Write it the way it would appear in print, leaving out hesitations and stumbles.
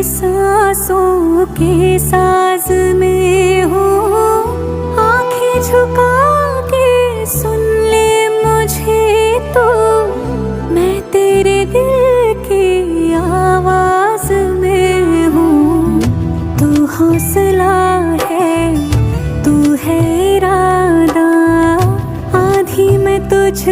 सांसों के साज में हो, आंखें झुका के सुन ले मुझे तो, मैं तेरे दिल की आवाज में हूँ। तू हौसला है, तू है इरादा, आंधी में तुझ